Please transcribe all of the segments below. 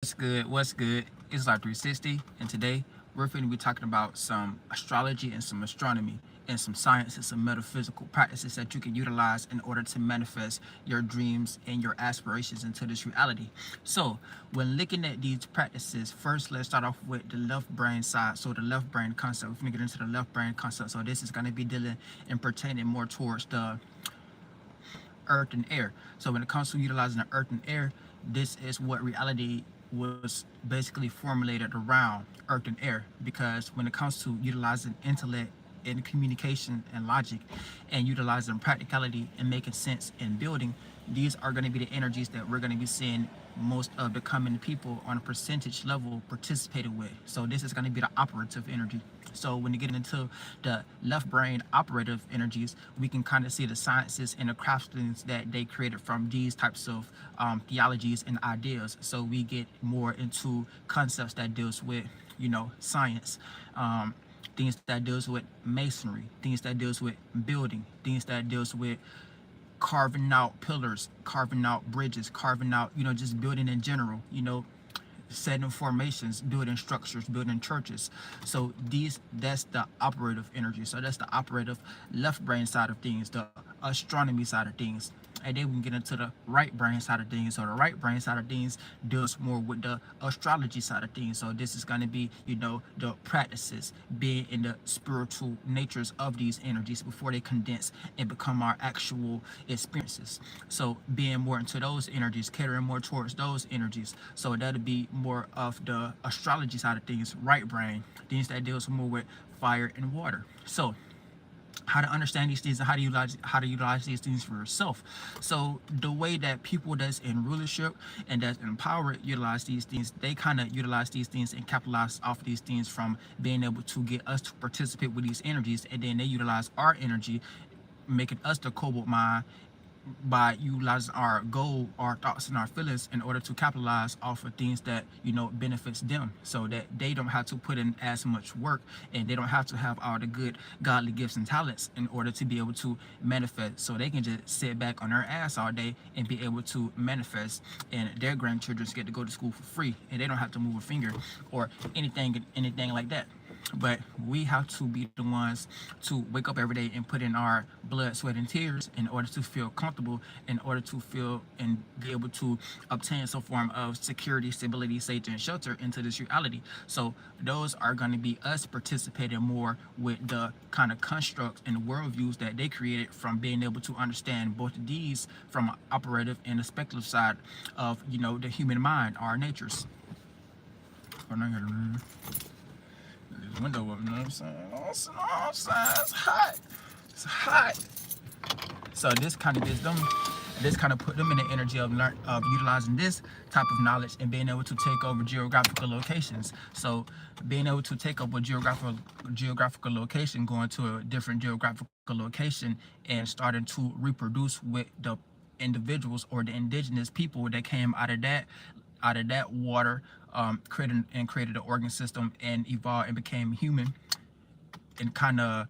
What's good? What's good? It's our 360, and today we're going to be talking about some astrology and some astronomy and some science and some metaphysical practices that you can utilize in order to manifest your dreams and your aspirations into this reality. So, when looking at these practices, first let's start off with the left brain side. So, the left brain concept. We're going to get into the left brain concept. So, this is going to be dealing and pertaining more towards the earth and air. So, when it comes to utilizing the earth and air, this is what reality was basically formulated around earth and air, because when it comes to utilizing intellect and communication and logic and utilizing practicality and making sense in building, these are going to be the energies that we're going to be seeing most of the common people on a percentage level participating with. So this is going to be the operative energy. So when you get into the left brain operative energies, we can kind of see the sciences and the craftsmen that they created from these types of theologies and ideas. So we get more into concepts that deals with, science, things that deals with masonry, things that deals with building, things that deals with carving out pillars, carving out bridges, carving out, just building in general, setting formations, building structures, building churches. So that's the operative energy. So that's the operative left brain side of things, the astronomy side of things. And then we can get into the right brain side of things. So the right brain side of things deals more with the astrology side of things. So this is going to be, the practices, being in the spiritual natures of these energies before they condense and become our actual experiences. So being more into those energies, catering more towards those energies. So that'll be more of the astrology side of things, right brain, things that deals more with fire and water. So how to understand these things and how to utilize these things for yourself. So the way that people that's in rulership and that's empowered utilize these things, they kind of utilize these things and capitalize off these things from being able to get us to participate with these energies, and then they utilize our energy, making us the cobalt mind by utilizing our goal, our thoughts and our feelings in order to capitalize off of things that benefits them, so that they don't have to put in as much work and they don't have to have all the good godly gifts and talents in order to be able to manifest. So they can just sit back on their ass all day and be able to manifest, and their grandchildren get to go to school for free and they don't have to move a finger or anything like that. But we have to be the ones to wake up every day and put in our blood, sweat, and tears in order to feel comfortable, in order to feel and be able to obtain some form of security, stability, safety, and shelter into this reality. So those are going to be us participating more with the kind of constructs and worldviews that they created from being able to understand both of these from an operative and a speculative side of, the human mind, our natures. This window up, you know what I'm saying? It's hot. It's hot. So this kind of put them in the energy of utilizing this type of knowledge and being able to take over geographical locations. So being able to take up a geographical location, going to a different geographical location and starting to reproduce with the individuals or the indigenous people that came out of that water, created an organ system and evolved and became human, and kind of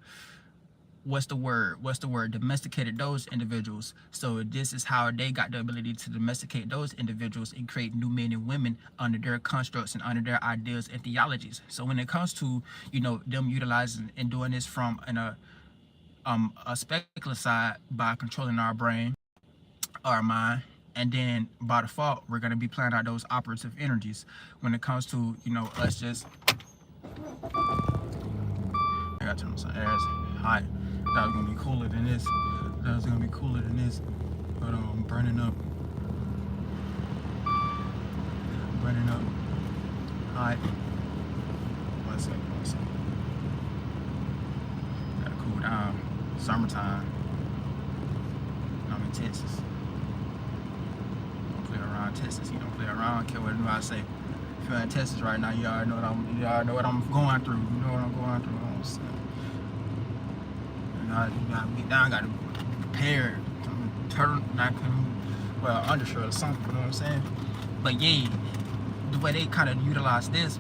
domesticated those individuals. So this is how they got the ability to domesticate those individuals and create new men and women under their constructs and under their ideas and theologies. So when it comes to them utilizing and doing this from a speculative side by controlling our brain, our mind, and then by default we're going to be playing out those operative energies when it comes to us just I got to turn some air. It's hot. That was gonna be cooler than this. But I'm burning up. Hot. One second. Gotta cool down. Summertime. I'm in Texas. Play around Texas, play around, care what I say. If you're in Texas right now, you already know what I'm going through. You know what I'm going through. I'm saying. You gotta get down, gotta be prepared. Undershirt or something, you know what I'm saying? But yeah, the way they kind of utilize this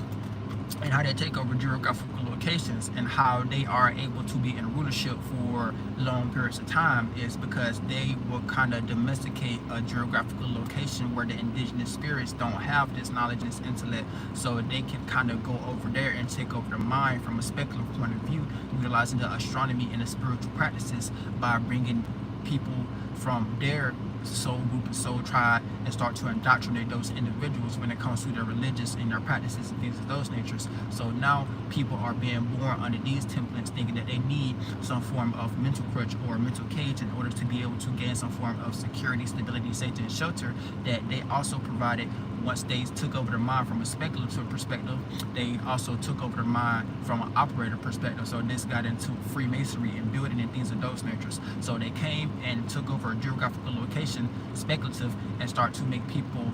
and how they take over geographical locations, and how they are able to be in rulership for long periods of time is because they will kind of domesticate a geographical location where the indigenous spirits don't have this knowledge and this intellect, so they can kind of go over there and take over the mind from a speculative point of view, utilizing the astronomy and the spiritual practices by bringing people from their soul group and soul tribe and start to indoctrinate those individuals when it comes to their religious and their practices and things of those natures. So now people are being born under these templates thinking that they need some form of mental crutch or mental cage in order to be able to gain some form of security, stability, safety, and shelter that they also provided. Once they took over the mind from a speculative perspective, they also took over the mind from an operator perspective. So this got into Freemasonry and building and things of those natures. So they came and took over a geographical location, speculative, and start to make people,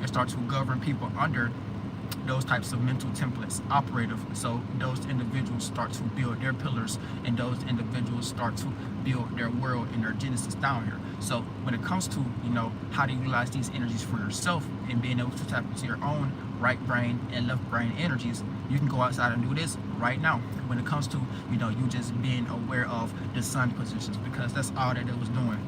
and start to govern people under those types of mental templates, operative. So those individuals start to build their pillars, and those individuals start to build their world and their genesis down here. So when it comes to, how to utilize these energies for yourself and being able to tap into your own right brain and left brain energies, you can go outside and do this right now. When it comes to, you just being aware of the sun positions, because that's all that it was doing.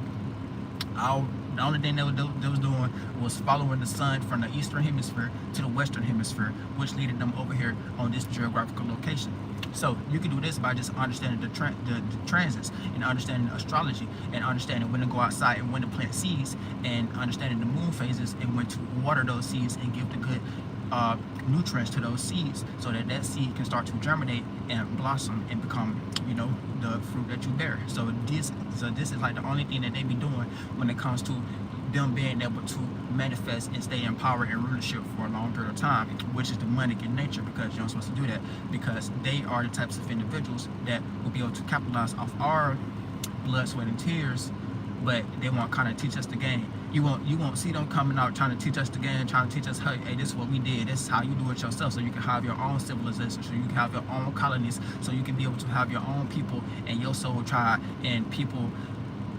The only thing they was doing was following the sun from the eastern hemisphere to the western hemisphere, which led them over here on this geographical location. So you can do this by just understanding the transits and understanding astrology and understanding when to go outside and when to plant seeds, and understanding the moon phases and when to water those seeds and give the good nutrients to those seeds, so that that seed can start to germinate and blossom and become, the fruit that you bear. So this is like the only thing that they be doing when it comes to them being able to manifest and stay in power and rulership for a long period of time, which is demonic in nature, because you're not supposed to do that, because they are the types of individuals that will be able to capitalize off our blood, sweat, and tears, but they won't kind of teach us the game. You won't see them coming out trying to teach us the game, trying to teach us, hey, this is what we did, this is how you do it yourself, so you can have your own civilization, so you can have your own colonies, so you can be able to have your own people and your soul tribe and people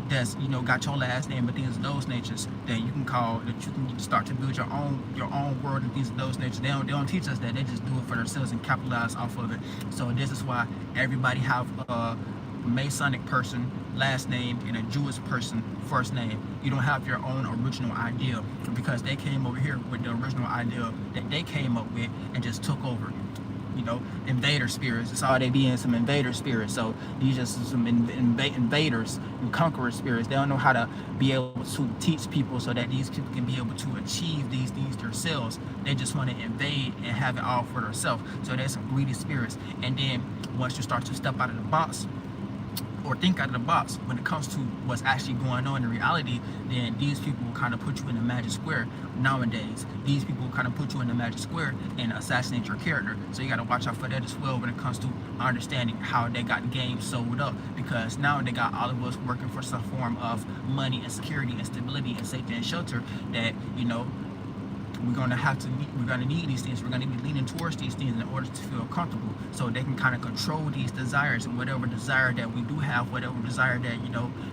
that's got your last name and things of those natures that you can call, that you can start to build your own world and things of those natures. They don't teach us that. They just do it for themselves and capitalize off of it. So this is why everybody have a Masonic person last name and a Jewish person first name. You don't have your own original idea, because they came over here with the original idea that they came up with and just took over. Invader spirits. It's all they be in, some invader spirits. So these just some invaders and conqueror spirits. They don't know how to be able to teach people so that these people can be able to achieve these things themselves. They just want to invade and have it all for themselves. So there's some greedy spirits. And then once you start to step out of the box, or think out of the box when it comes to what's actually going on in reality, then these people will kind of put you in the magic square nowadays. These people will kind of put you in the magic square and assassinate your character. So you got to watch out for that as well when it comes to understanding how they got the game sold up, because now they got all of us working for some form of money and security and stability and safety and shelter that, we're gonna need these things. We're gonna be leaning towards these things in order to feel comfortable, so they can kind of control these desires, and whatever desire that we do have, whatever desire that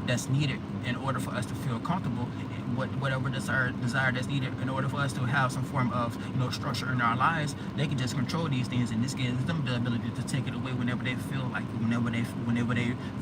that's needed in order for us to feel comfortable, whatever desire that's needed in order for us to have some form of structure in our lives, they can just control these things, and this gives them the ability to take it away whenever they feel like it,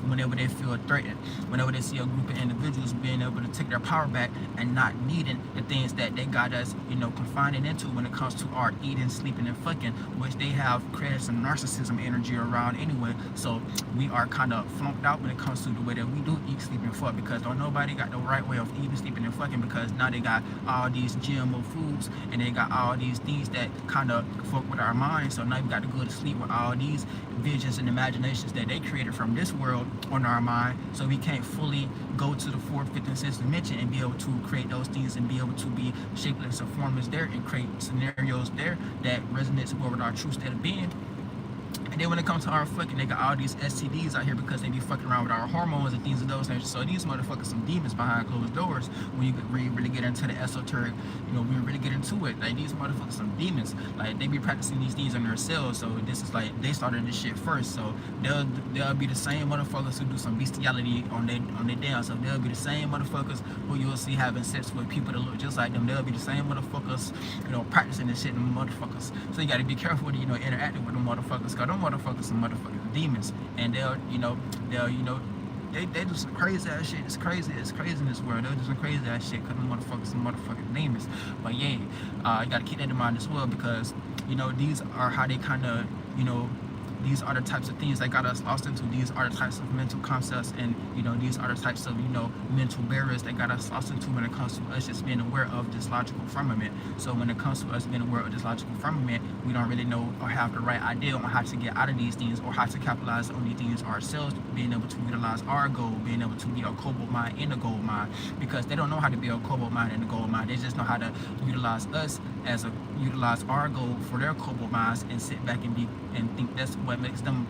whenever they feel threatened, whenever they see a group of individuals being able to take their power back and not needing the things that they got us confining into when it comes to our eating, sleeping, and fucking, which they have created some narcissism energy around anyway. So we are kind of flunked out when it comes to the way that we do eat, sleep, and fuck, because don't nobody got the right way of eating, sleeping, and fucking, because now they got all these GMO foods and they got all these things that kind of fuck with our minds. So now we got to go to sleep with all these visions and imaginations that they created from this world on our mind, so we can't fully go to the fourth, fifth, and sixth dimension and be able to create those things and be able to be shapeless and formless there and create scenarios there that resonates with our true state of being. And then when it comes to our fucking, they got all these STDs out here because they be fucking around with our hormones and things of those nature. So these motherfuckers some demons behind closed doors. When you really get into the esoteric, when you really get into it, like these motherfuckers some demons. Like they be practicing these things on themselves. So this is like they started this shit first. So they'll be the same motherfuckers who do some bestiality on their damn. So they'll be the same motherfuckers who you'll see having sex with people that look just like them. They'll be the same motherfuckers, practicing this shit, them motherfuckers. So you gotta be careful with interacting with them motherfuckers. Cause them motherfuckers some motherfucking demons, and they'll they do some crazy ass shit. It's crazy in this world. They'll do some crazy ass shit because them motherfuckers some motherfucking demons. But yeah, you gotta keep that in mind as well, because these are how they kind of these are the types of things that got us lost into. These are the types of mental concepts, and these are the types of mental barriers that got us lost into when it comes to us just being aware of this logical firmament. So when it comes to us being aware of this logical firmament, we don't really know or have the right idea on how to get out of these things or how to capitalize on these things ourselves, being able to utilize our goal, being able to be a cobalt mind in a gold mine, because they don't know how to be a cobalt mine in a gold mine. They just know how to utilize us utilize our goal for their cobalt mines and sit back and think that's what makes them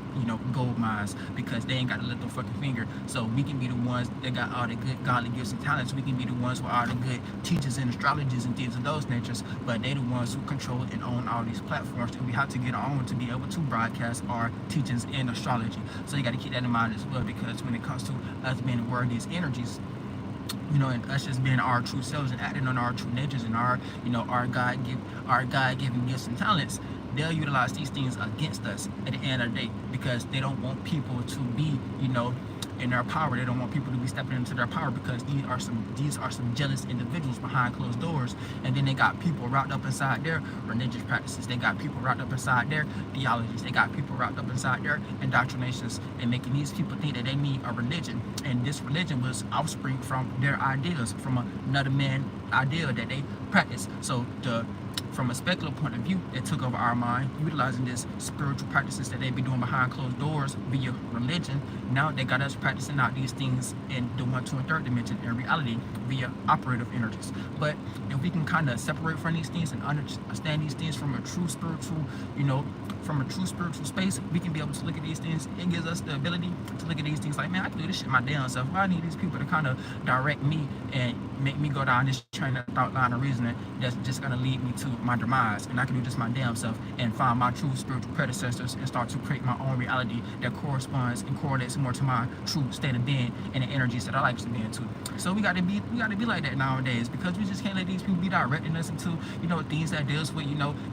gold mines, because they ain't got to lift their fucking finger. So we can be the ones that got all the good godly gifts and talents. We can be the ones with all the good teachers and astrologers and things of those natures, but they the ones who control and own all these platforms, and we have to get on to be able to broadcast our teachings in astrology. So you got to keep that in mind as well, because when it comes to us being aware of these energies, and us just being our true selves and acting on our true natures and our God-given gifts and talents, they'll utilize these things against us at the end of the day, because they don't want people to be, in their power. They don't want people to be stepping into their power, because these are some jealous individuals behind closed doors. And then they got people wrapped up inside their religious practices. They got people wrapped up inside their theologies. They got people wrapped up inside their indoctrinations, and making these people think that they need a religion. And this religion was offspring from their ideas, from another man's idea that they practice. So from a speculative point of view, they took over our mind, utilizing this spiritual practices that they be doing behind closed doors via religion. Now they got us practicing out these things in the 1, 2, and 3rd dimension in reality via operative energies. But if we can kind of separate from these things and understand these things from a true spiritual, space, we can be able to look at these things. It gives us the ability to look at these things like, man, I can do this shit my damn self. Why I need these people to kind of direct me and make me go down this train of thought, line of reasoning that's just going to lead me to my demise, and I can do this my damn self and find my true spiritual predecessors and start to create my own reality that corresponds and correlates more to my true state of being and the energies that I like to be into. So we got to be like that nowadays, because we just can't let these people be directing us into things that deals with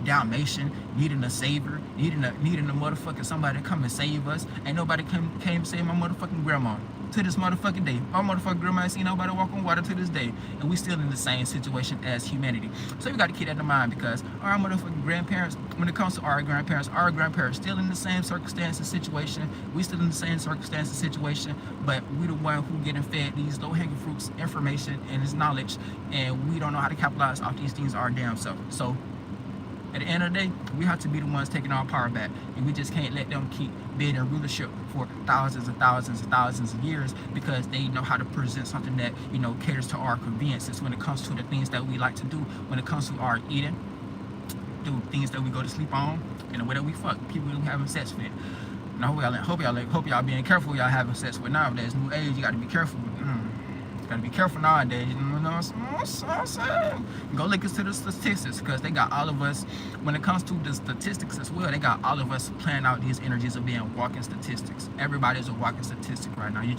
Dalmatian, needing a savior, needing a motherfucking somebody to come and save us. Ain't nobody came save my motherfucking grandma to this motherfucking day. My motherfucking grandma ain't seen nobody walk on water to this day, and we still in the same situation as humanity. So we got to keep that in mind, because our motherfucking grandparents, when it comes to our grandparents still in the same circumstances, situation. We still in the same circumstances, situation, but we the one who getting fed these low-hanging fruits, information, and this knowledge, and we don't know how to capitalize off these things our damn self. So at the end of the day, we have to be the ones taking our power back, and we just can't let them keep being in rulership for thousands and thousands and thousands of years, because they know how to present something that caters to our conveniences when it comes to the things that we like to do, when it comes to our eating, do things that we go to sleep on, and the way that we fuck people who having sex with. And I hope y'all being careful y'all having sex with nowadays. New age, you got to be careful. Gotta be careful nowadays, you know what I'm saying? Go look into the statistics, because they got all of us, when it comes to the statistics as well, they got all of us playing out these energies of being walking statistics. Everybody's a walking statistic right now. You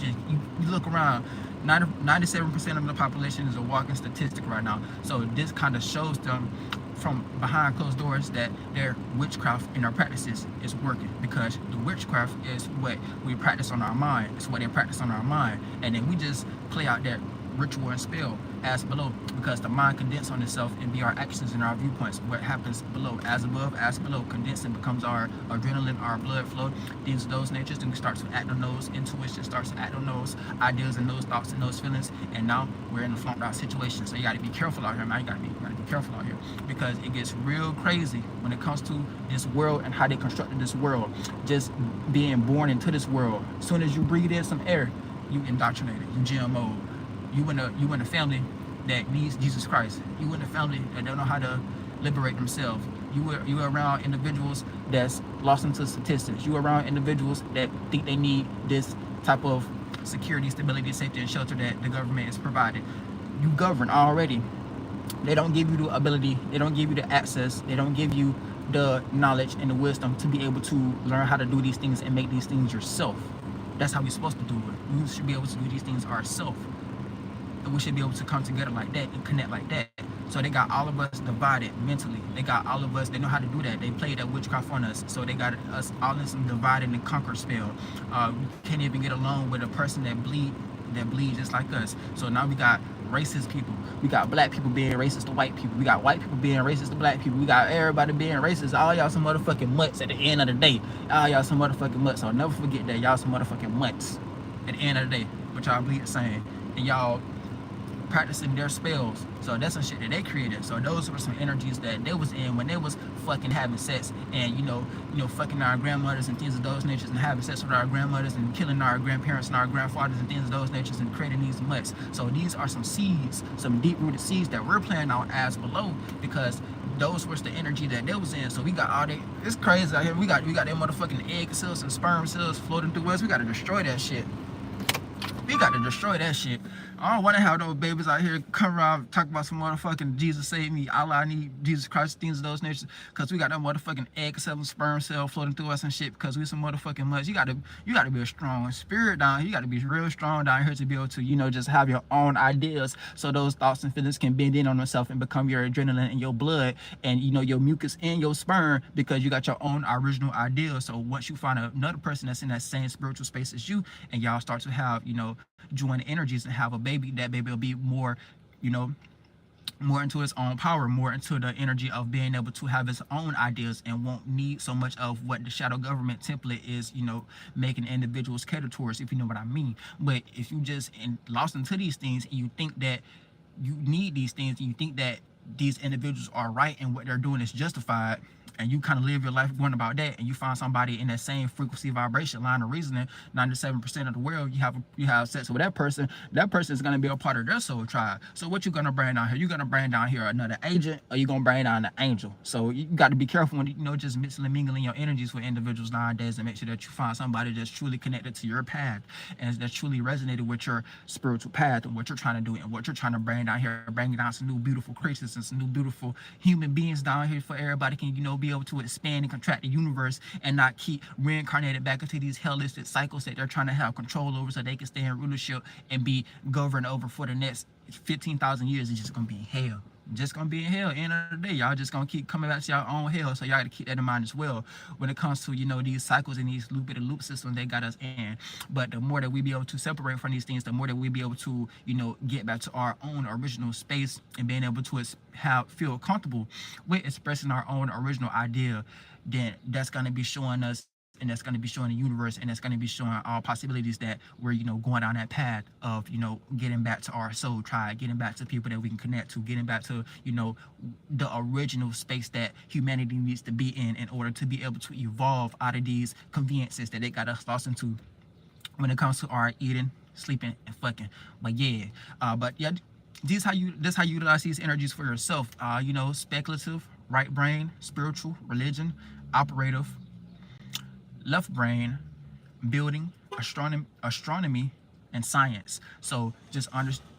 look around, 97% of the population is a walking statistic right now. So this kind of shows them from behind closed doors that their witchcraft in our practices is working, because the witchcraft is what we practice on our mind. It's what they practice on our mind, and then we just play out that ritual and spell as below, because the mind condenses on itself and be our actions and our viewpoints. What happens below, as above, as below, condensing becomes our adrenaline, our blood flow, things of those natures. Then we start to act on those, intuition starts to act on those ideas and those thoughts and those feelings, and now we're in a flunked out situation. So you got to be careful out here, man. You got to be careful out here, because it gets real crazy when it comes to this world and how they constructed this world. Just being born into this world, as soon as you breathe in some air, you indoctrinated, you GMO. You in a family that needs Jesus Christ. You in a family that don't know how to liberate themselves. You around individuals that's lost into statistics. You around individuals that think they need this type of security, stability, safety, and shelter that the government is providing. You govern already. They don't give you the ability, they don't give you the access, they don't give you the knowledge and the wisdom to be able to learn how to do these things and make these things yourself. That's how we're supposed to do it. We should be able to do these things ourselves. And we should be able to come together like that and connect like that. So they got all of us divided mentally. They got all of us, they know how to do that. They played that witchcraft on us. So they got us all in some divided and conquer spell. We can't even get along with a person that bleed just like us. So now we got racist people. We got black people being racist to white people. We got white people being racist to black people. We got everybody being racist. All y'all some motherfucking mutts at the end of the day. All y'all some motherfucking mutts. I'll never forget that. Y'all some motherfucking mutts at the end of the day. What y'all bleed saying. And y'all practicing their spells. So that's some shit that they created. So those were some energies that they was in when they was fucking having sex and fucking our grandmothers and things of those natures and having sex with our grandmothers and killing our grandparents and our grandfathers and things of those natures and creating these mutts. So these are some seeds, some deep rooted seeds that we're playing out as below because those was the energy that they was in. So we got all that. It's crazy out here. We got that motherfucking egg cells and sperm cells floating through us. We gotta destroy that shit. We got to destroy that shit. I don't want to have those babies out here come around talk about some motherfucking Jesus save me, Allah I need Jesus Christ, things of those natures, because we got that motherfucking egg cell and sperm cell floating through us and shit because we some motherfucking mutts. You gotta be a strong spirit down here. You gotta be real strong down here to be able to, just have your own ideas so those thoughts and feelings can bend in on themselves and become your adrenaline and your blood and your mucus and your sperm because you got your own original ideas. So once you find another person that's in that same spiritual space as you and y'all start to have, join energies and have a baby, that baby will be more, more into its own power, more into the energy of being able to have its own ideas and won't need so much of what the shadow government template is, making individuals cater towards, if you know what I mean. But if you just lost into these things and you think that you need these things and you think that these individuals are right and what they're doing is justified, and you kind of live your life going about that, and you find somebody in that same frequency vibration line of reasoning, 97% of the world, you have sex with that person is going to be a part of their soul tribe. So what you going to bring down here? You're going to bring down here another agent, or you going to bring down an angel. So you got to be careful when just mixing and mingling your energies with individuals nowadays, and make sure that you find somebody that's truly connected to your path and that's truly resonated with your spiritual path and what you're trying to do and what you're trying to bring down here, bringing down some new beautiful creatures and some new beautiful human beings down here for everybody can be able to expand and contract the universe and not keep reincarnated back into these hellistic cycles that they're trying to have control over so they can stay in rulership and be governed over for the next 15,000 years. It's just gonna be hell. Just gonna be in hell. End of the day, y'all just gonna keep coming back to your own hell. So y'all gotta keep that in mind as well when it comes to these cycles and these loop systems they got us in. But the more that we be able to separate from these things, the more that we be able to get back to our own original space and being able to feel comfortable with expressing our own original idea, then that's gonna be showing us, and that's going to be showing the universe, and that's going to be showing all possibilities that we're going down that path of getting back to our soul tribe, getting back to people that we can connect to, getting back to the original space that humanity needs to be in order to be able to evolve out of these conveniences that they got us lost into when it comes to our eating, sleeping, and fucking. But yeah, this how you utilize these energies for yourself. Speculative, right brain, spiritual, religion, operative, left brain, building, astronomy, and science. So just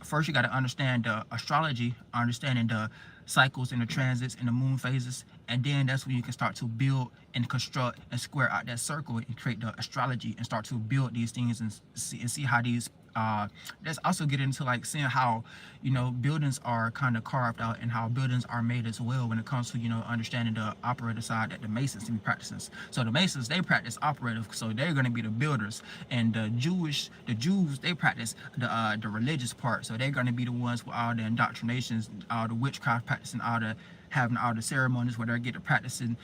first you got to understand the astrology, understanding the cycles and the transits and the moon phases, and then that's when you can start to build and construct and square out that circle and create the astrology and start to build these things and see how these let's also get into seeing how buildings are kind of carved out and how buildings are made as well when it comes to understanding the operative side that the Masons be practicing. So the Masons, they practice operative, so they're going to be the builders, and the Jews, they practice the religious part, so they're going to be the ones with all the indoctrinations, all the witchcraft practicing, having all the ceremonies where they get to practicing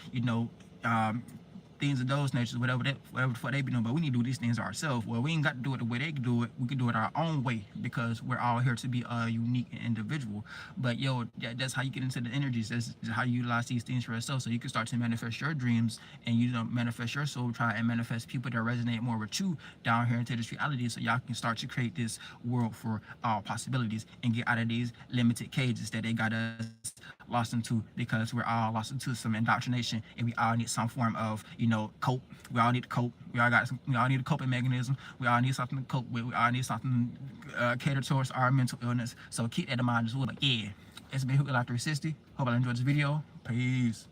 things of those natures, whatever the fuck they be doing. But we need to do these things ourselves. Well, we ain't got to do it the way they can do it. We can do it our own way because we're all here to be unique and individual. But yo, that's how you get into the energies. That's how you utilize these things for yourself, so you can start to manifest your dreams and manifest your soul, try and manifest people that resonate more with you down here into this reality, so y'all can start to create this world for all possibilities and get out of these limited cages that they got us lost into, because we're all lost into some indoctrination, and we all need some form of cope. We all need to cope. We all need a coping mechanism. We all need something to cope with. We all need something cater towards our mental illness. So keep that in mind as well. But yeah, it's been Hook Life 360. Hope I enjoyed this video. Peace.